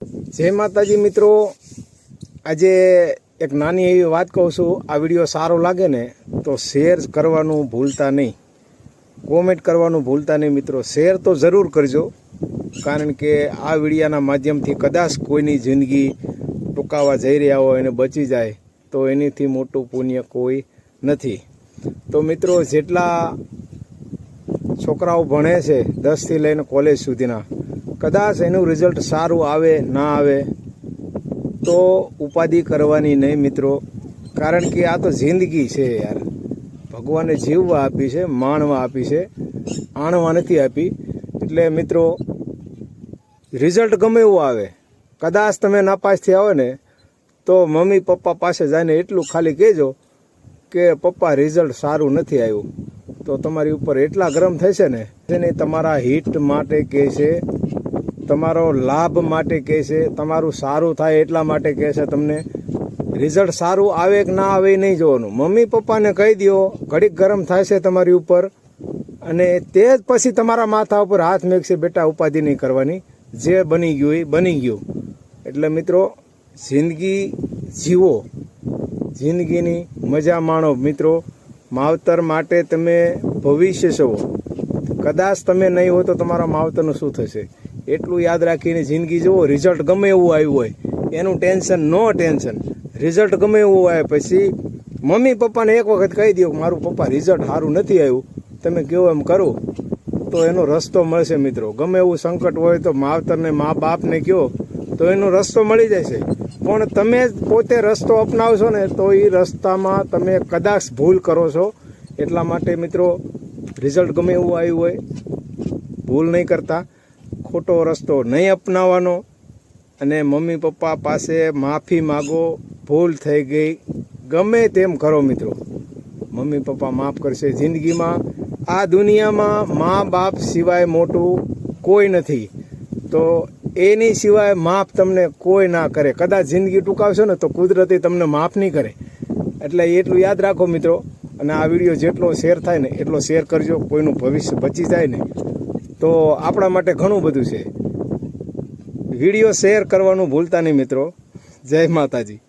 જય માતાજી મિત્રો, આજે એક નાની એવી વાત કહું છું। આ વિડીયો સારો લાગે ને તો શેર કરવાનું ભૂલતા નહીં, કોમેન્ટ કરવાનું ભૂલતા નહીં મિત્રો। શેર તો જરૂર કરજો, કારણ કે આ વિડીયાના માધ્યમથી કદાચ કોઈની જિંદગી ટૂંકાવા જઈ રહ્યા હોય અને બચી જાય તો એનીથી મોટું પુણ્ય કોઈ નથી। તો મિત્રો, જેટલા છોકરાઓ ભણે છે 10થી લઈને કોલેજ સુધીના, કદાચ એનું રિઝલ્ટ સારું આવે ના આવે તો ઉપાધિ કરવાની નહીં મિત્રો, કારણ કે આ તો જિંદગી છે યાર। ભગવાને જીવવા આપી છે, માણવા આપી છે, આણવા નથી આપી। એટલે મિત્રો, રિઝલ્ટ ગમે એવું આવે, કદાચ તમે નાપાસ થયા હોય ને તો મમ્મી પપ્પા પાસે જઈને એટલું ખાલી કહેજો કે પપ્પા રિઝલ્ટ સારું નથી આવ્યું, તો તમારી ઉપર એટલા ગરમ થશે ને જેને તમારા હિટ માટે કહે છે, તમારો લાભ માટે કહે છે, તમારું સારું થાય એટલા માટે કહે છે તમને। રિઝલ્ટ સારું આવે કે ના આવે નહીં જોવાનું, મમ્મી પપ્પાને કહી દો, ઘડીક ગરમ થાય છે તમારી ઉપર અને તે જ પછી તમારા માથા ઉપર હાથ મેકશે, બેટા ઉપાધિ નહીં કરવાની, જે બની ગયું એ બની ગયું। એટલે મિત્રો, જિંદગી જીવો, જિંદગીની મજા માણો મિત્રો। માવતર માટે તમે ભવિષ્ય છો, કદાચ તમે નહીં હો તો તમારા માવતરનું શું થશે એટલું યાદ રાખીને જિંદગી જુઓ। રિઝલ્ટ ગમે એવું આવ્યું હોય એનું ટેન્શન, નો ટેન્શન। રિઝલ્ટ ગમે એવું આવે પછી મમ્મી પપ્પાને એક વખત કહી દો મારું પપ્પા રિઝલ્ટ સારું નથી આવ્યું, તમે કહો એમ કરો તો એનો રસ્તો મળશે મિત્રો। ગમે એવું સંકટ હોય તો માવતરને, મા બાપને કહો તો એનો રસ્તો મળી જશે, પણ તમે પોતે રસ્તો અપનાવશો ને તો એ રસ્તામાં તમે કદાચ ભૂલ કરો છો। એટલા માટે મિત્રો, રિઝલ્ટ ગમે એવું આવ્યું હોય ભૂલ નહીં કરતા, ખોટો રસ્તો નહીં અપનાવવાનો અને મમ્મી પપ્પા પાસે માફી માગો। ભૂલ થઈ ગઈ ગમે તેમ કરો મિત્રો, મમ્મી પપ્પા માફ કરશે। જિંદગીમાં આ દુનિયામાં મા બાપ સિવાય મોટું કોઈ નથી, તો એની સિવાય માફ તમને કોઈ ના કરે। કદાચ જિંદગી ટૂંકાવશો ને તો કુદરતી તમને માફ નહીં કરે, એટલે એટલું યાદ રાખો મિત્રો। અને આ વિડીયો જેટલો શેર થાય ને એટલો શેર કરજો, કોઈનું ભવિષ્ય બચી જાય ને તો આપણા માટે ઘણું બધું છે। વિડીયો શેર કરવાનું ભૂલતા નહીં મિત્રો। જય માતાજી।